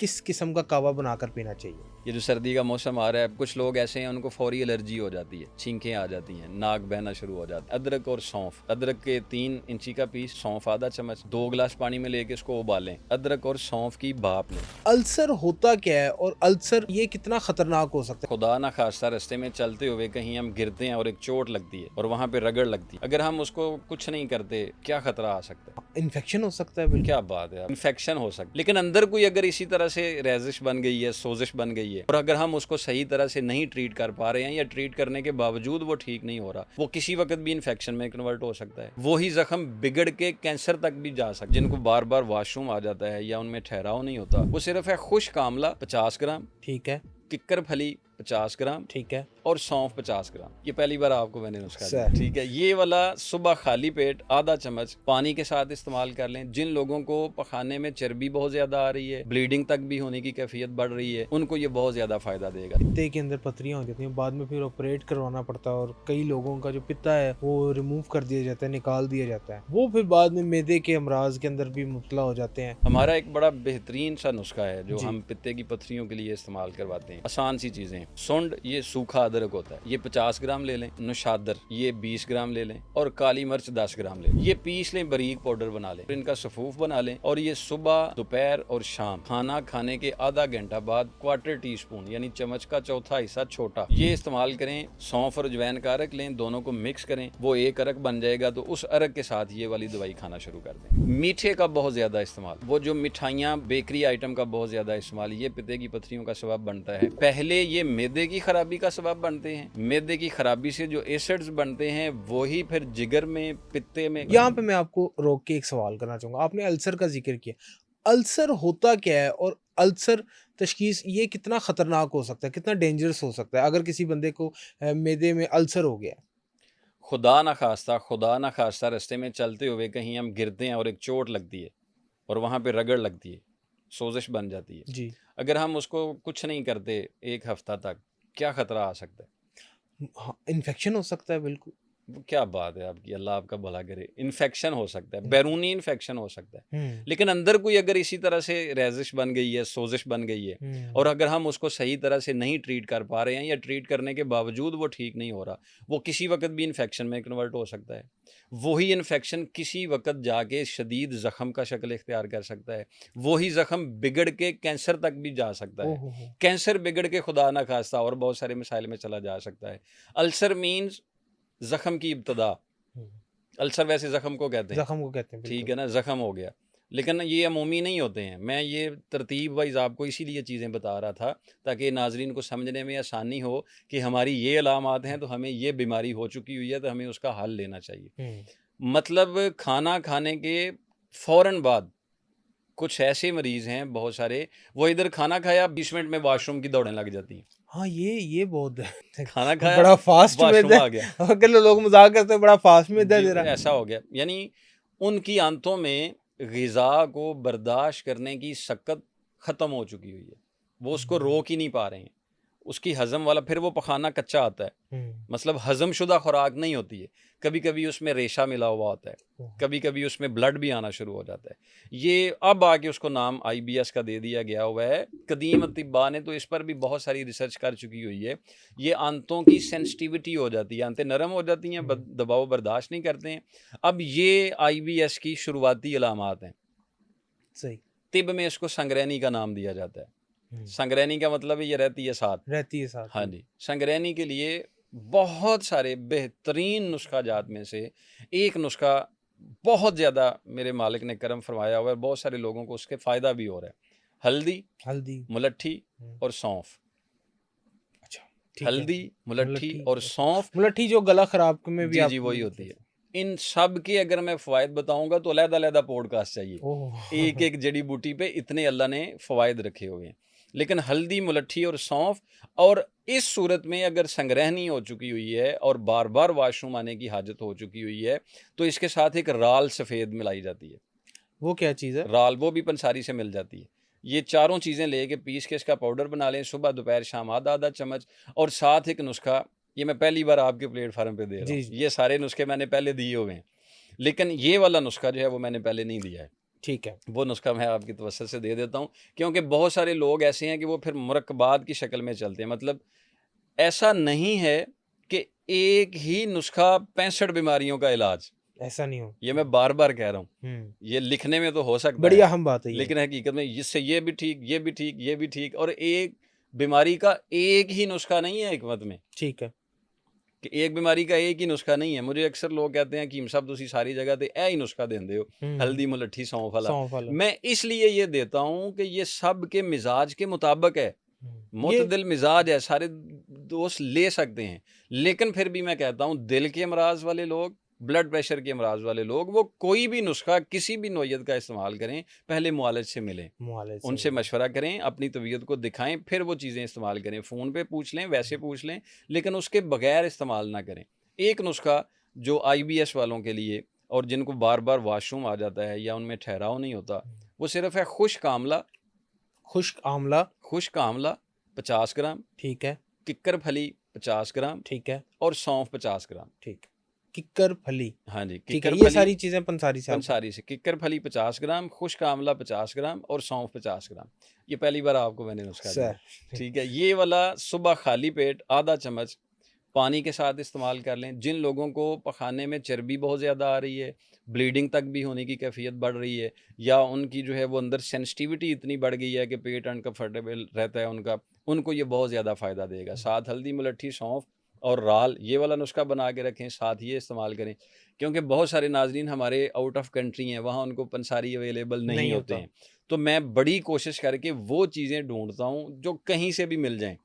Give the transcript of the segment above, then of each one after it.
किस किस्म का कावा बनाकर पीना चाहिए? ये जो सर्दी का मौसम आ रहा है, कुछ लोग ऐसे हैं उनको फौरी एलर्जी हो जाती है, छींकें आ जाती हैं, नाक बहना शुरू हो जाता है। अदरक और सौंफ, अदरक के 3 इंची का पीस, सौंफ आधा चम्मच, 2 गिलास पानी में लेके इसको उबालें। अदरक और सौंफ की भाप लें। अल्सर होता क्या है और अल्सर ये कितना खतरनाक हो सकता खुदा ना खास्ता रास्ते में चलते हुए कहीं हम गिरते हैं और एक चोट लगती है और वहाँ पे रगड़ लगती है, अगर हम उसको कुछ नहीं करते, क्या खतरा आ सकता है? है? इन्फेक्शन हो सकता है? बिल्कुल। क्या बात है, इन्फेक्शन हो सकता है। लेकिन अंदर कोई अगर इसी तरह से रेजिश बन गई है, सोजिश बन गई है, और अगर हम उसको सही तरह से नहीं ट्रीट कर पा रहे हैं या ट्रीट करने के बावजूद वो ठीक नहीं हो रहा, वो किसी वक्त भी इन्फेक्शन में कन्वर्ट हो सकता है। वही जख्म बिगड़ के कैंसर तक भी जा सकता है। जिनको बार बार वॉशरूम आ जाता है या उनमें ठहराव नहीं होता, वो सिर्फ है खुश्क आंवला 50 ग्राम, ठीक है, किक्कर फली 50 ग्राम ठीक है और सौंफ 50 ग्राम। ये पहली बार आपको मैंने नुस्खा दिया, सर। ठीक है। ये वाला सुबह खाली पेट आधा चम्मच पानी के साथ इस्तेमाल कर लें। जिन लोगों को पखाने में चर्बी बहुत ज्यादा आ रही है, ब्लीडिंग तक भी होने की कैफियत बढ़ रही है, उनको ये बहुत ज्यादा फायदा देगा। पित्ते के अंदर पथरियां हो जाती हैं, बाद में फिर ऑपरेट करवाना पड़ता है और कई लोगों का जो पित्ता है वो रिमूव कर दिया जाता है, निकाल दिया जाता है। वो फिर बाद में मैदे के अमराज के अंदर भी मुब्तला हो जाते हैं। हमारा एक बड़ा बेहतरीन सा नुस्खा है जो जी। हम पित्ते की पथरियों के लिए इस्तेमाल करवाते हैं। आसान सी चीजें। सुंड, ये सूखा अदरक होता है, ये 50 ग्राम ले लें। नुशादर, ये 20 ग्राम ले लें। और काली मिर्च 10 ग्राम ले लें। ये पीस लें, बारीक पाउडर बना लें, इनका सफूफ बना लें। और ये सुबह, दोपहर और शाम खाना खाने के आधा घंटा बाद क्वार्टर टी स्पून यानी चम्मच का चौथा हिस्सा छोटा ये इस्तेमाल करें। सौंफ और अजवैन का अरक लें, दोनों को मिक्स करें, वो एक अरक बन जाएगा तो उस अरक के साथ ये वाली दवाई खाना शुरू कर दें। मीठे का बहुत ज्यादा इस्तेमाल, वो जो मिठाइयाँ, बेकरी आइटम का बहुत ज्यादा इस्तेमाल, ये पित्ते की पथरियों का सबब बनता है। पहले ये मैदे की खराबी का सबब बनते हैं। मैदे की खराबी से जो एसिड्स बनते हैं वही फिर जिगर में, पित्ते में। यहाँ पे मैं आपको रोक के एक सवाल करना चाहूंगा। आपने अल्सर का जिक्र किया, अल्सर होता क्या है और अल्सर तशखीस ये कितना खतरनाक हो सकता है, कितना डेंजरस हो सकता है अगर किसी बंदे को मैदे में अल्सर हो गया? खुदा ना खास्ता रास्ते में चलते हुए कहीं हम गिरते हैं और एक चोट लगती है और वहाँ पे रगड़ लगती है, सोजिश बन जाती है, जी। अगर हम उसको कुछ नहीं करते 1 हफ्ता तक, क्या खतरा आ सकता है? हाँ, इन्फेक्शन हो सकता है। बिल्कुल। वो क्या बात है आपकी, अल्लाह आपका भला करे। इन्फेक्शन हो सकता है, बैरूनी इन्फेक्शन हो सकता है। लेकिन अंदर कोई अगर इसी तरह से रेजिश बन गई है, सोजिश बन गई है, और अगर हम उसको सही तरह से नहीं ट्रीट कर पा रहे हैं या ट्रीट करने के बावजूद वो ठीक नहीं हो रहा, वो किसी वक्त भी इन्फेक्शन में कन्वर्ट हो सकता है। वही इन्फेक्शन किसी वक्त जाके शदीद ज़ख्म का शक्ल इख्तियार कर सकता है। वही ज़ख्म बिगड़ के कैंसर तक भी जा सकता है। ओहो। कैंसर बिगड़ के खुदा ना खास्ता और बहुत सारे मिसाइल में चला जा सकता है। अल्सर मीन्स जख्म की इब्तदा। अल्सर वैसे जख्म को कहते हैं, जख्म को कहते हैं। ठीक है ना, जख्म हो गया। लेकिन ये अमूमी नहीं होते हैं। मैं ये तरतीब वाइज आपको इसीलिए चीज़ें बता रहा था ताकि नाजरीन को समझने में आसानी हो कि हमारी ये अलामात हैं तो हमें ये बीमारी हो चुकी हुई है तो हमें उसका हल लेना चाहिए। मतलब खाना खाने के फ़ौरन बाद कुछ ऐसे मरीज़ हैं बहुत सारे, वो इधर खाना खाया 20 मिनट में वॉशरूम की दौड़ें लग जाती हैं। हाँ, ये बहुत है। खाना खाया, बड़ा फास्ट वॉशरूम मैदा आ गया। अगर लोग मजाक करते हैं, बड़ा फास्ट मैदा जी, दे रहा। ऐसा हो गया। यानी उनकी आंतों में ग़िज़ा को बर्दाश्त करने की शक्कत ख़त्म हो चुकी हुई है। वो उसको रोक ही नहीं पा रहे हैं। उसकी हज़म वाला, फिर वो पखाना कच्चा आता है। मतलब हज़म शुदा खुराक नहीं होती है। कभी-कभी उसमें रेशा मिला हुआ होता है। कभी-कभी उसमें ब्लड भी आना शुरू हो जाता है। ये अब आके उसको नाम IBS का दे दिया गया हुआ है। कदीम अतिब्बा ने तो इस पर भी बहुत सारी रिसर्च कर चुकी हुई है। ये आंतों की सेंसिटिविटी हो जाती है, आंतें नरम हो जाती हैं, दबाव बर्दाश्त नहीं करते हैं। अब ये IBS की शुरुआती अलामात हैं। सही। तिब में इसको संगरैनी का नाम दिया जाता है। संगरैनी का मतलब ये रहती है साथ। रहती है साथ। हाँ जी। संगरैनी के लिए बहुत सारे बेहतरीन नुस्खा जात में से एक नुस्खा बहुत ज़्यादा मेरे मालिक ने करम फरमाया हुआ है, बहुत सारे लोगों को उसके फ़ायदा भी हो रहा है। हल्दी, मुलट्ठी और सौंफ। अच्छा, ठीक है। हल्दी, मुलट्ठी और सौंफ। मुलट्ठी जो गला खराब में भी जी, वही होती है। इन सब के अगर मैं फ़वाइद बताऊँगा तो अलग-अलग पॉडकास्ट चाहिए। एक-एक जड़ी बूटी पे इतने अल्लाह ने फ़वाइद रखे हुए हैं। लेकिन हल्दी, मुलट्ठी और सौंफ, और इस सूरत में अगर संग्रहणी हो चुकी हुई है और बार-बार वॉशरूम आने की हाजत हो चुकी हुई है, तो इसके साथ एक राल सफ़ेद मिलाई जाती है। वो क्या चीज़ है? राल, वो भी पंसारी से मिल जाती है। ये चारों चीज़ें लेके पीस के इसका पाउडर बना लें, सुबह, दोपहर, शाम आधा-आधा चम्मच। और साथ एक नुस्खा, ये मैं पहली बार आपके प्लेटफार्म पे दे रहा हूँ। ये सारे नुस्खे मैंने पहले दिए हुए हैं, लेकिन ये वाला नुस्खा जो है वो मैंने पहले नहीं दिया है। ठीक है। वो नुस्खा मैं आपकी तवज्जो से दे देता हूँ, क्योंकि बहुत सारे लोग ऐसे हैं कि वो फिर मुरक्कबात की शक्ल में चलते हैं। मतलब ऐसा नहीं है कि एक ही नुस्खा 65 बीमारियों का इलाज। ऐसा नहीं हो। ये मैं बार-बार कह रहा हूँ। हुँ। ये लिखने में तो हो सकता बड़ी है, अहम बात है ये। लेकिन हकीकत में इससे ये भी ठीक, ये भी ठीक, ये भी ठीक, और एक बीमारी का एक ही नुस्खा नहीं है हिकमत में, ठीक है। कि एक बीमारी का एक ही नुस्खा नहीं है। मुझे अक्सर लोग कहते हैं हकीम साहब तुसी सारी जगह ते ए ही नुस्खा देंदे हो, हुँ। हल्दी मुलट्ठी सौंफ वाला। सौंफ वाला। मैं इसलिए ये देता हूँ कि ये सब के मिजाज के मुताबिक है। ये मुतदिल मिजाज है, सारे दोस्त ले सकते हैं, लेकिन फिर भी मैं कहता हूँ दिल के अमराज वाले लोग, ब्लड प्रेशर के अमराज वाले लोग, वो कोई भी नुस्खा किसी भी नौयत का इस्तेमाल करें, पहले मुआलिज से मिलें, मुआलिज से उनसे मिले। मशवरा करें, अपनी तबीयत को दिखाएं, फिर वो चीज़ें इस्तेमाल करें। फ़ोन पे पूछ लें, वैसे पूछ लें, लेकिन उसके बगैर इस्तेमाल ना करें। एक नुस्खा जो IBS वालों के लिए, और जिनको बार बार वाशरूम आ जाता है या उनमें ठहराव नहीं होता, वो सिर्फ है खुश्क आंवला। खुश्क आंवला। खुश्क आंवला 50 ग्राम, ठीक है। किक्कर फली 50 ग्राम, ठीक है। और सौंफ 50 ग्राम। ठीक। किक्कर फली। हाँ जी, ठीक है, किक्कर ये फली सारी चीज़ें पंसारी से आपको। पंसारी से, किक्कर फली 50 ग्राम, खुश्क आंवला 50 ग्राम और सौंफ 50 ग्राम। ये पहली बार आपको मैंने नुस्खा दिया, सर। ठीक है। ये वाला सुबह खाली पेट आधा चम्मच पानी के साथ इस्तेमाल कर लें। जिन लोगों को पखाने में चर्बी बहुत ज़्यादा आ रही है, ब्लीडिंग तक भी होने की कैफियत बढ़ रही है, या उनकी जो है वो अंदर सेंसिटिविटी इतनी बढ़ गई है कि पेट अनकम्फर्टेबल रहता है उनका, उनको ये बहुत ज़्यादा फ़ायदा देगा। साथ हल्दी मुलट्ठी सौंफ और राल, ये वाला नुस्खा बना के रखें, साथ ये इस्तेमाल करें, क्योंकि बहुत सारे नाजरीन हमारे आउट ऑफ कंट्री हैं, वहाँ उनको पंसारी अवेलेबल नहीं नहीं होते होता। हैं। तो मैं बड़ी कोशिश करके वो चीज़ें ढूंढता हूँ जो कहीं से भी मिल जाएं।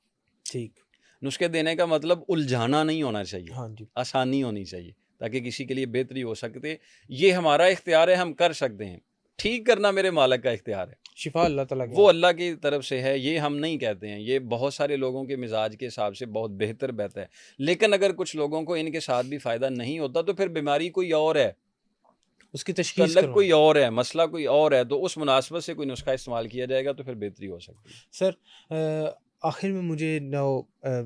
ठीक। नुस्खे देने का मतलब उलझाना नहीं होना चाहिए, हाँ जी। आसानी होनी चाहिए, ताकि किसी के लिए बेहतरी हो सकते। ये हमारा इख्तियार है, हम कर सकते हैं। ठीक करना मेरे मालिक का इख्तियार है, शिफा अल्लाह ताला के वो हाथ। अल्लाह की तरफ से है, ये हम नहीं कहते हैं। ये बहुत सारे लोगों के मिजाज के हिसाब से बहुत बेहतर बहता है, लेकिन अगर कुछ लोगों को इनके साथ भी फ़ायदा नहीं होता तो फिर बीमारी कोई और है, उसकी तशख़ीस तलब करवाएँ। कोई और है, मसला कोई और है, तो उस मुनासबत से कोई नुस्खा इस्तेमाल किया जाएगा तो फिर बेहतरी हो सकती है। सर, आखिर में मुझे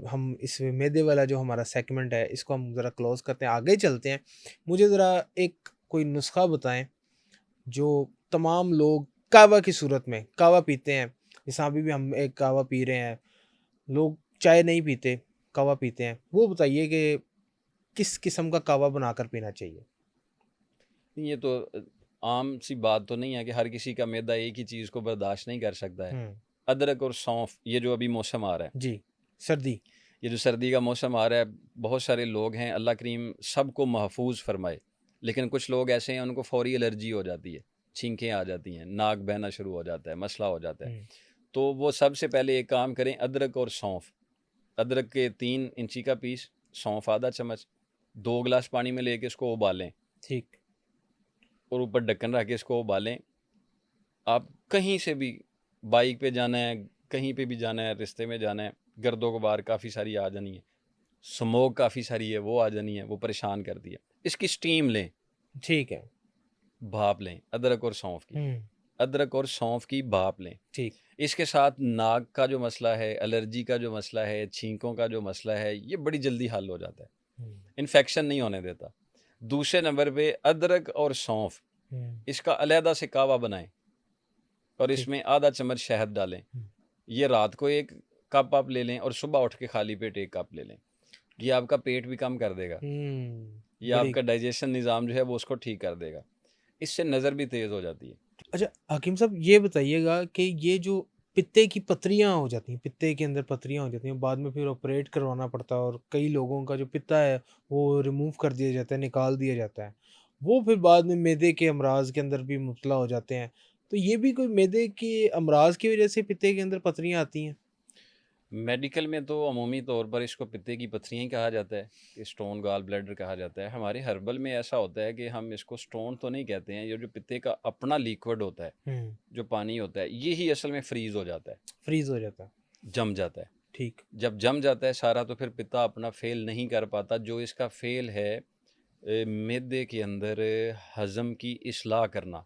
हम इस मैदे वाला जो हमारा सेगमेंट है इसको हम ज़रा क्लोज़ करते हैं, आगे चलते हैं। मुझे ज़रा एक कोई नुस्ख़ा बताएँ जो तमाम लोग कहवा की सूरत में कहवा पीते हैं। जैसे अभी भी हम एक कहवा पी रहे हैं, लोग चाय नहीं पीते, कहवा पीते हैं। वो बताइए कि किस किस्म का कहवा बनाकर पीना चाहिए? ये तो आम सी बात तो नहीं है कि हर किसी का मैदा एक ही चीज़ को बर्दाश्त नहीं कर सकता है। हुँ। अदरक और सौंफ, ये जो अभी मौसम आ रहा है, जी। सर्दी। ये जो सर्दी का मौसम आ रहा है, बहुत सारे लोग हैं, अल्लाह करीम सबको महफूज फरमाए, लेकिन कुछ लोग ऐसे हैं उनको फौरी एलर्जी हो जाती है, छींकें आ जाती हैं, नाक बहना शुरू हो जाता है, मसला हो जाता है। हुँ। तो वो सबसे पहले एक काम करें, अदरक और सौंफ, अदरक के 3 इंची का पीस, सौंफ आधा चम्मच, 2 गिलास पानी में लेके इसको उबालें, ठीक। और ऊपर ढक्कन रख के इसको उबालें। आप कहीं से भी, बाइक पे जाना है, कहीं पे भी जाना है, रिश्ते में जाना है, गर्दों गुबार काफ़ी सारी आ जानी है, स्मोक काफ़ी सारी है, वो आ जानी है, वो परेशान करती है। इसकी स्टीम लें, ठीक है। भाप लें, अदरक और सौंफ की, हुँ। अदरक और सौंफ की भाप लें। ठीक। इसके साथ नाक का जो मसला है, एलर्जी का जो मसला है, छींकों का जो मसला है, ये बड़ी जल्दी हल हो जाता है, हुँ। इन्फेक्शन नहीं होने देता। दूसरे नंबर पे अदरक और सौंफ, हुँ। इसका अलहदा से कावा बनाएं और ठीक। इसमें आधा चम्मच शहद डालें। हुँ। ये रात को 1 कप आप ले लें और सुबह उठ के खाली पेट 1 कप ले लें। ये आपका पेट भी कम कर देगा, ये बड़ी। आपका डाइजेशन निज़ाम जो है वो उसको ठीक कर देगा। इससे नज़र भी तेज़ हो जाती है। अच्छा, हकीम साहब ये बताइएगा कि ये जो पित्ते की पथरियाँ हो जाती हैं, पित्ते के अंदर पथरियाँ हो जाती हैं, बाद में फिर ऑपरेट करवाना पड़ता है और कई लोगों का जो पित्ता है वो रिमूव कर दिया जाता है, निकाल दिया जाता है। वो फिर बाद में मैदे के अमराज़ के अंदर भी मुब्तला हो जाते हैं। तो ये भी कोई मैदे के अमराज़ की वज़ह से पित्ते के अंदर पथरियाँ आती हैं? मेडिकल में तो अमूमी तौर पर इसको पित्ते की पथरियाँ ही कहा जाता है, कि स्टोन गॉल ब्लैडर कहा जाता है। हमारे हर्बल में ऐसा होता है कि हम इसको स्टोन तो नहीं कहते हैं, ये जो पित्ते का अपना लिक्विड होता है, हुँ। जो पानी होता है, यही असल में फ्रीज़ हो जाता है, फ्रीज़ हो जाता है। जम जाता है। ठीक। जब जम जाता है सारा तो फिर पित्ता अपना फ़ेल नहीं कर पाता। जो इसका फ़ेल है मैदे के अंदर हज़म की इस्लाह करना,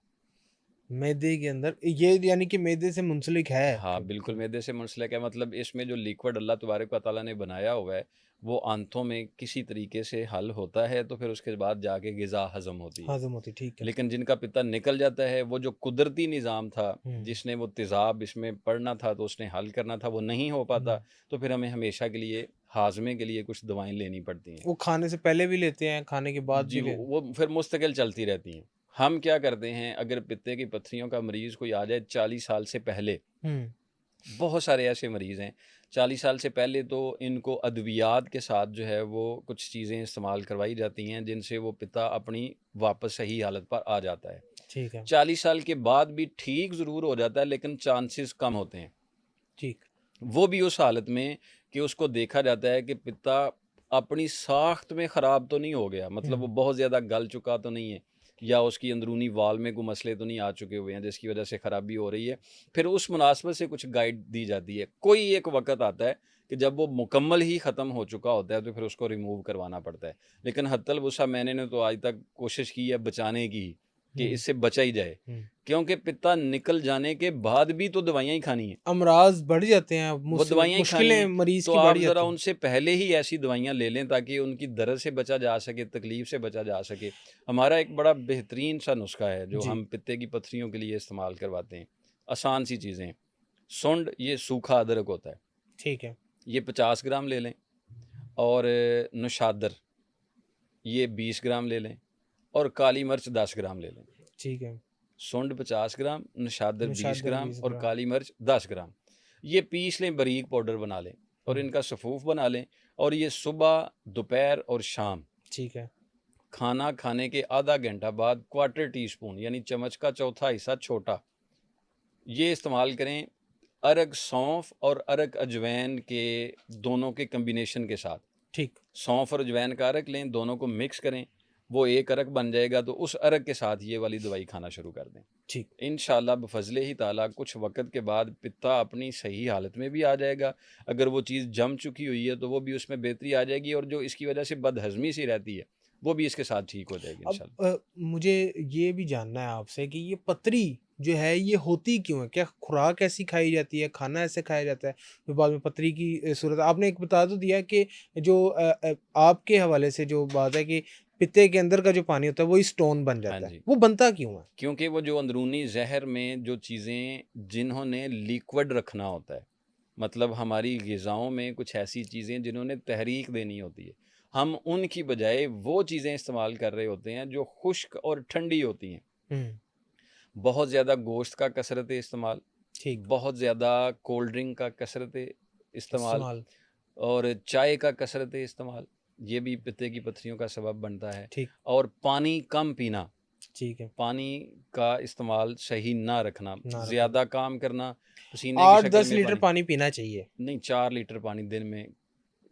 मैदे के अंदर ये यानी कि मैदे से मुंसलिक है हाँ, बिल्कुल मैदे से मुंसलिक है, मतलब इसमें जो लिक्विड अल्लाह तबारक व तआला ने बनाया हुआ है, वो आंतों में किसी तरीके से हल होता है, तो फिर उसके बाद जाके ग़िज़ा हज़म होती है। हजम होती, ठीक है। लेकिन जिनका पित्ता निकल जाता है, वो जो कुदरती निज़ाम था, हम्म जिसने वो तेज़ाब इसमें पढ़ना था, तो उसने हल करना था, वो नहीं हो पाता, हम्म। तो फिर हमें हमेशा के लिए हाज़मे के लिए कुछ दवाएँ लेनी पड़ती हैं। वो खाने से पहले भी लेते हैं, खाने के बाद जी, भी वो फिर मुस्तकिल चलती रहती हैं। हम क्या करते हैं, अगर पित्ते की पत्थरियों का मरीज़ कोई आ जाए 40 साल से पहले, हम्म बहुत सारे ऐसे मरीज़ हैं, 40 साल से पहले तो इनको अद्वियात के साथ जो है वो कुछ चीज़ें इस्तेमाल करवाई जाती हैं, जिनसे वो पिता अपनी वापस सही हालत पर आ जाता है। ठीक है। 40 साल के बाद भी ठीक ज़रूर हो जाता है, लेकिन चांसेस कम होते हैं। ठीक। वो भी उस हालत में कि उसको देखा जाता है कि पिता अपनी साख्त में ख़राब तो नहीं हो गया, मतलब वो हम्म बहुत ज़्यादा गल चुका तो नहीं है, या उसकी अंदरूनी वाल में कोई मसले तो नहीं आ चुके हुए हैं जिसकी वजह से ख़राबी हो रही है। फिर उस मुनासबत से कुछ गाइड दी जाती है। कोई एक वक़्त आता है कि जब वो मुकम्मल ही ख़त्म हो चुका होता है, तो फिर उसको रिमूव करवाना पड़ता है। लेकिन हत्तल वुसा मैंने ने तो आज तक कोशिश की है बचाने की, कि हम्म इससे बचा ही जाए, हम्म। क्योंकि पिता निकल जाने के बाद भी तो दवाइयाँ ही खानी है। अमराज बढ़ जाते हैं, वो दवाइयाँ ही खानी मुश्किलें हैं, मरीज तो की बढ़ आप ज़रा जाती हैं। उनसे पहले ही ऐसी दवाइयाँ ले लें ताकि उनकी दर्द से बचा जा सके, तकलीफ़ से बचा जा सके। हमारा एक बड़ा बेहतरीन सा नुस्ख़ा है जो जी। हम पित्ते की पत्थरियों के लिए इस्तेमाल करवाते हैं। आसान सी चीज़ें हैं। सुंड ये सूखा अदरक होता है, ठीक है। ये 50 ग्राम ले लें, और नौशादर ये 20 ग्राम ले लें, और काली मिर्च 10 ग्राम ले लें। ठीक है। सुंड 50 ग्राम, नौशादर 20 निशादर ग्राम 20 और ग्राम। काली मिर्च 10 ग्राम। ये पीस लें, बारीक पाउडर बना लें, और हम्म। इनका सफ़ूफ बना लें, और ये सुबह, दोपहर और शाम ठीक है। खाना खाने के आधा घंटा बाद क्वार्टर टी स्पून यानी चम्मच का चौथा हिस्सा छोटा, ये इस्तेमाल करें अरग सौंफ और अरग अजवैन के दोनों के कम्बिनेशन के साथ। ठीक। सौंफ और अजवाइन का अरक लें, दोनों को मिक्स करें, वो एक अरक बन जाएगा, तो उस अरक के साथ ये वाली दवाई खाना शुरू कर दें। ठीक। इंशाअल्लाह बफ़ज़्ल ही ताला कुछ वक़्त के बाद पित्ता अपनी सही हालत में भी आ जाएगा। अगर वो चीज़ जम चुकी हुई है, तो वो भी उसमें बेहतरी आ जाएगी, और जो इसकी वजह से बदहज़मी सी रहती है, वो भी इसके साथ ठीक हो जाएगी अब इंशाअल्लाह। मुझे ये भी जानना है आपसे कि ये पतरी जो है ये होती क्यों है? क्या खुराक ऐसी खाई जाती है, खाना ऐसे खाया जाता है, फिर बाद में पतरी की सूरत आपने एक बता तो दिया कि जो आपके हवाले से जो बात है कि पित्ते के अंदर का जो पानी होता है वही स्टोन बन हाँ जाता है, जी, वो बनता क्यों है? क्योंकि वो जो अंदरूनी ज़हर में जो चीज़ें जिन्होंने लिक्विड रखना होता है, मतलब हमारी ग़िज़ाओं में कुछ ऐसी चीज़ें जिन्होंने तहरीक देनी होती है, हम उनकी बजाय वो चीज़ें इस्तेमाल कर रहे होते हैं जो खुश्क और ठंडी होती हैं। हुँ, बहुत ज़्यादा गोश्त का कसरत इस्तेमाल, ठीक, बहुत ज़्यादा कोल्ड ड्रिंक का कसरत इस्तेमाल, इस्तेमाल, और चाय का कसरत इस्तेमाल, ये भी पित्ते की पत्थरियों का सबब बनता है। ठीक, और पानी कम पीना, ठीक है, पानी का इस्तेमाल सही ना रखना, ना रखना। ज़्यादा काम करना, पसीने की शक्ल 8-10 में लीटर पानी, पानी पीना चाहिए, नहीं 4 लीटर पानी दिन में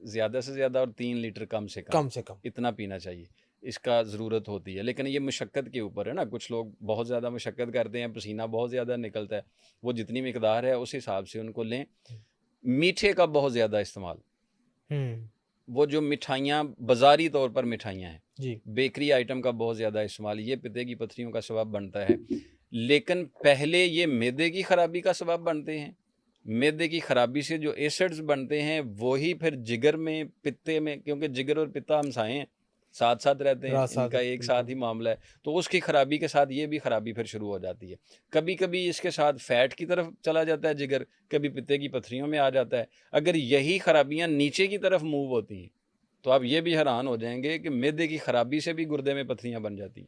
ज़्यादा से ज़्यादा, और 3 लीटर कम से कम, कम से कम। इतना पीना चाहिए। इसका ज़रूरत होती है, लेकिन ये मशक्क़त के ऊपर है ना, कुछ लोग बहुत ज़्यादा मशक्क़त करते हैं, पसीना बहुत ज़्यादा निकलता है, वो जितनी मिकदार है उस हिसाब से उनको लें। मीठे का बहुत ज़्यादा इस्तेमाल, हुँ, वो जो मिठाइयाँ बाज़ारी तौर पर मिठाइयाँ हैं, जी, बेकरी आइटम का बहुत ज़्यादा इस्तेमाल, ये पित्ते की पत्थरियों का सबब बनता है। लेकिन पहले ये मैदे की ख़राबी का सबब बनते हैं। मैदे की ख़राबी से जो एसिड्स बनते हैं, वही फिर जिगर में, पित्ते में, क्योंकि जिगर और पित्ता हमसाए हैं, साथ-साथ रहते हैं, रात साथ इनका एक साथ बिल्कुल। ही मामला है। तो उसकी ख़राबी के साथ ये भी ख़राबी फिर शुरू हो जाती है। कभी-कभी इसके साथ फ़ैट की तरफ चला जाता है जिगर, कभी पित्ते की पत्थरियों में आ जाता है। अगर यही ख़राबियाँ नीचे की तरफ मूव होती हैं, तो आप ये भी हैरान हो जाएँगे कि मैदे की ख़राबी से भी गुर्दे में पत्थरियाँ बन जाती हैं।